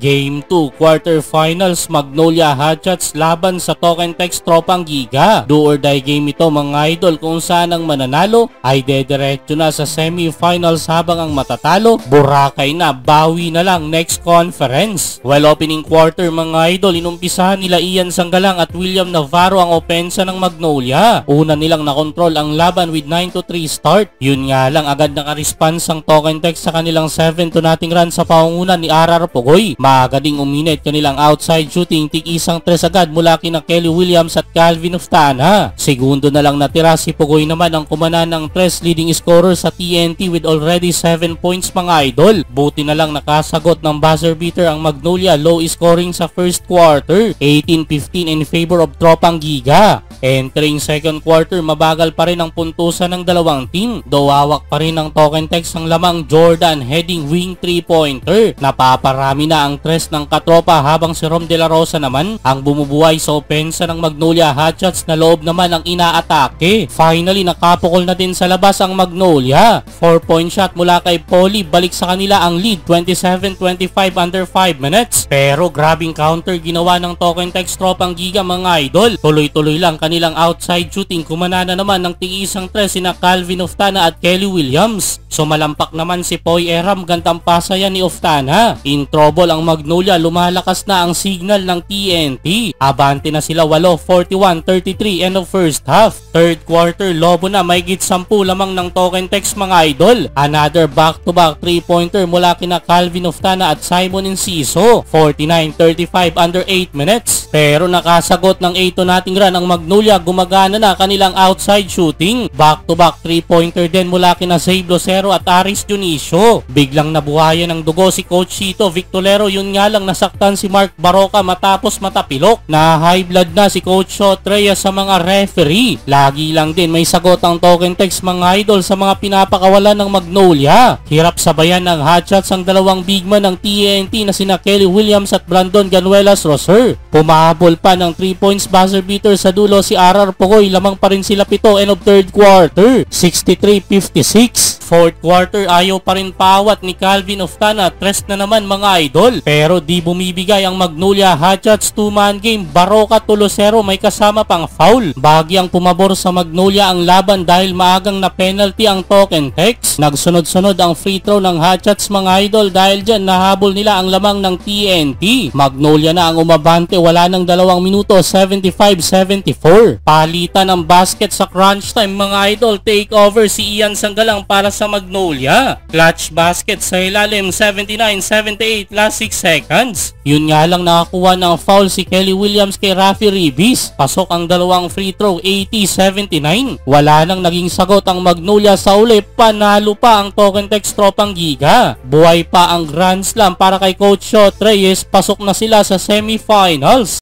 Game 2, quarterfinals, Magnolia Hotshots laban sa Token Text Tropang Giga. Do or die game ito mga idol, kung saan ang mananalo ay dediretso na sa semifinals habang ang matatalo, Boracay na, bawi na lang next conference. While opening quarter mga idol, inumpisahan nila Ian Sanggalang at William Navarro ang opensa ng Magnolia. Una nilang nakontrol ang laban with 9-3 start. Yun nga lang, agad naka-response ang Token Text sa kanilang 7-0 run sa pangungunan ni RR Pugoy. Maaga ding uminit kanilang outside shooting, tig-isang tres agad mula kina Kelly Williams at Calvin Oftana. Segundo na lang natira, si Pugoy naman ang kumanan ng tres leading scorer sa TNT with already 7 points mga idol. Buti na lang nakasagot ng buzzer beater ang Magnolia, low scoring sa first quarter, 18-15 in favor of Tropang Giga. Entering second quarter, mabagal pa rin ang puntusan ng dalawang team. Hawak pa rin ng Token Text ang lamang Jordan heading wing 3-pointer. Napaparami na ang tres ng katropa habang si Rom De La Rosa naman ang bumubuhay sa opensa ng Magnolia Hotshots na loob naman ang inaatake. Finally, nakapukol na din sa labas ang Magnolia. 4-point shot mula kay Polly, balik sa kanila ang lead 27-25 under 5 minutes. Pero grabing counter ginawa ng Token Text Tropang Giga mga idol. Tuloy-tuloy lang kanilang outside shooting, kumanana naman ng tig-isang tres sina Calvin Oftana at Kelly Williams. Sumalampak naman si Poy Eram, gandang pasa yan ni Oftana. In trouble ang Magnolia, lumalakas na ang signal ng TNT. Abante na sila 8, 41-33 end of first half. Third quarter, lobo na, mahigit 10 lamang ng Token Text mga idol. Another back-to-back 3-pointer mula kina Calvin Oftana at Simon Enciso. 49-35 under 8 minutes. Pero nakasagot ng 8 nating run ang Magnolia, gumagana na kanilang outside shooting. Back-to-back 3-pointer din mula kina Zay Blosero at Aris Dionisio. Biglang nabuhayan ng dugo si Coach Chito Victolero, yun nga lang nasaktan si Mark Baroka matapos matapilok. Na high blood na si Coach Shot Reyes sa mga referee. Lagi lang din may sagot ang Token Text mga idol sa mga pinapakawalan ng Magnolia. Hirap sabayan ng hotshots ang dalawang bigman ng TNT na sina Kelly Williams at Brandon Ganuelas Roser. Pumahabol pa ng 3 points buzzer beater sa dulo si RR Pugoy, lamang pa rin sila 7 end of third quarter, 63-56. Fourth quarter, ayaw pa rin pawat ni Calvin Oftana, tres na naman mga idol. Pero di bumibigay ang Magnolia Hotshots, 2-man game, Baroka Tulosero may kasama pang foul. Bagyang pumabor sa Magnolia ang laban dahil maagang na penalty ang Token Text. Nagsunod-sunod ang free throw ng Hotshots mga idol, dahil dyan nahabol nila ang lamang ng TNT. Magnolia na ang umabante, wala ng 2 minuto, 75-74. Palitan ng basket sa crunch time mga idol, take over si Ian Sanggalang para sa Magnolia. Clutch basket sa ilalim, 79-78 last 6 seconds. Yun nga lang nakakuha ng foul si Kelly Williams kay Rafi Ribis. Pasok ang dalawang free throw, 80-79. Wala nang naging sagot ang Magnolia sa uli, panalo pa ang Token Text Tropang Giga. Buhay pa ang Grand Slam para kay Coach Shot Reyes, pasok na sila sa semifinals.